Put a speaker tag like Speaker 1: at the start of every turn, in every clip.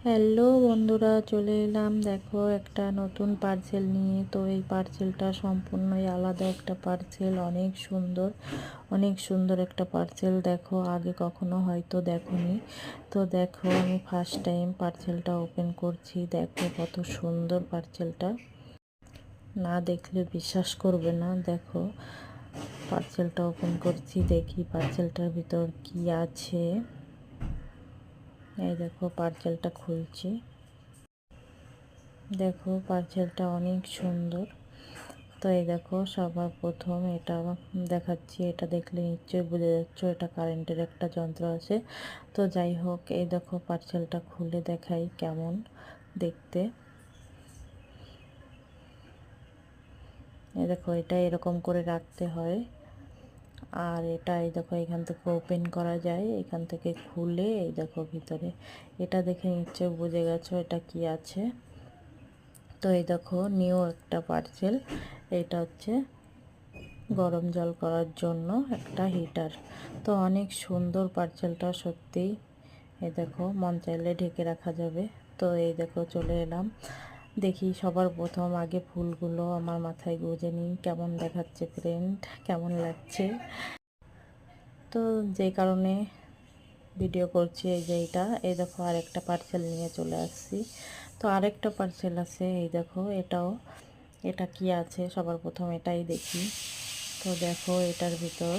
Speaker 1: Hello বন্ধুরা, চলে এলাম দেখো একটা নতুন পার্সেল নিয়ে। তো এই পার্সেলটা সম্পূর্ণই আলাদা একটা পার্সেল, অনেক সুন্দর একটা পার্সেল। দেখো আগে কখনো হয়তো দেখোনি, তো দেখো আমি ফার্স্ট টাইম পার্সেলটা ওপেন করছি। দেখো কত সুন্দর পার্সেলটা, না দেখলে বিশ্বাস করবে না। দেখো পার্সেলটা ওপেন করছি, দেখি পার্সেলটার ভিতর কি আছে। এই দেখো পার্সেলটা খুলছি। দেখো পার্সেলটা অনেক সুন্দর। তো এই দেখো সবার প্রথম এটা দেখাচ্ছি, এটা দেখলে নিশ্চয়ই বুঝে যাচ্ছে এটা কারেন্টের একটা যন্ত্র আছে। তো যাই হোক, এই দেখো পার্সেলটা খুলে দেখাই কেমন দেখতে। এই দেখো এটা এরকম করে রাখতে হয়, আর এটা এই দেখো এখান থেকে ওপেন করা যায়, এখান থেকে খুলে এই দেখো ভিতরে এটা দেখে নিশ্চয়ই বুঝে গেছো এটা কি আছে। তো এই দেখো নিউ একটা পার্সেল, এটা হচ্ছে গরম জল করার জন্য একটা হিটার। তো অনেক সুন্দর পার্সেলটা সত্যিই। এই দেখো মন চাইলে ঢেকে রাখা যাবে। তো এই দেখো চলে এলাম, দেখি সবার প্রথম আগে ফুলগুলো আমার মাথায় গুঁজে নিই, কেমন দেখাচ্ছে প্রিন্ট, কেমন লাগছে। তো যে কারণে ভিডিও করছি এই যে এইটা। এই দেখো আরেকটা পার্সেল নিয়ে চলে আসছি। তো আরেকটা পার্সেল আছে, এই দেখো এটা কি আছে সবার প্রথম এটাই দেখি। তো দেখো এটার ভিতর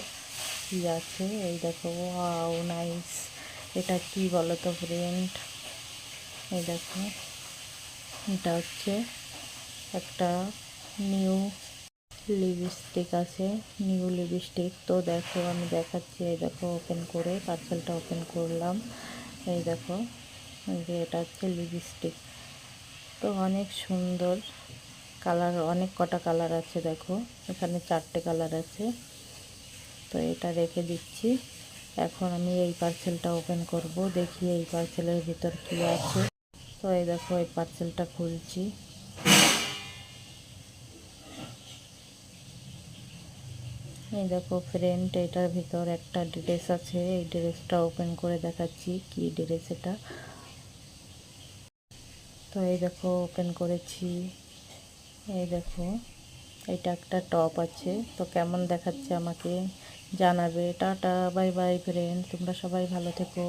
Speaker 1: কি আছে, এই দেখো ওয়াও নাইস। এটা কি বলো তো ফ্রেন্ড, এই দেখো এটা হচ্ছে একটা নিউ লিপস্টিক আছে, নিউ লিপস্টিক। তো দেখো আমি দেখাচ্ছি, এই দেখো ওপেন করে পার্সেলটা ওপেন করলাম। এই দেখো এই যে এটা হচ্ছে লিপস্টিক। তো অনেক সুন্দর কালার, অনেক কটা কালার আছে। দেখো এখানে 4টে কালার আছে। তো এটা রেখে দিচ্ছি। এখন আমি এই পার্সেলটা ওপেন করব, দেখি এই পার্সেলের ভিতর কি আছে। তো এই দেখো এই পার্সেলটা খুলছি। এই দেখো ফ্রেন্ড, এটার ভিতর একটা ড্রেস আছে, এই ড্রেসটা ওপেন করে দেখাচ্ছি কি ড্রেস এটা। তো এই দেখো ওপেন করেছি, এই দেখো এটা একটা টপ আছে। তো কেমন দেখাচ্ছে আমাকে জানাবে। টাটা বাই বাই ফ্রেন্ড, তোমরা সবাই ভালো থেকো।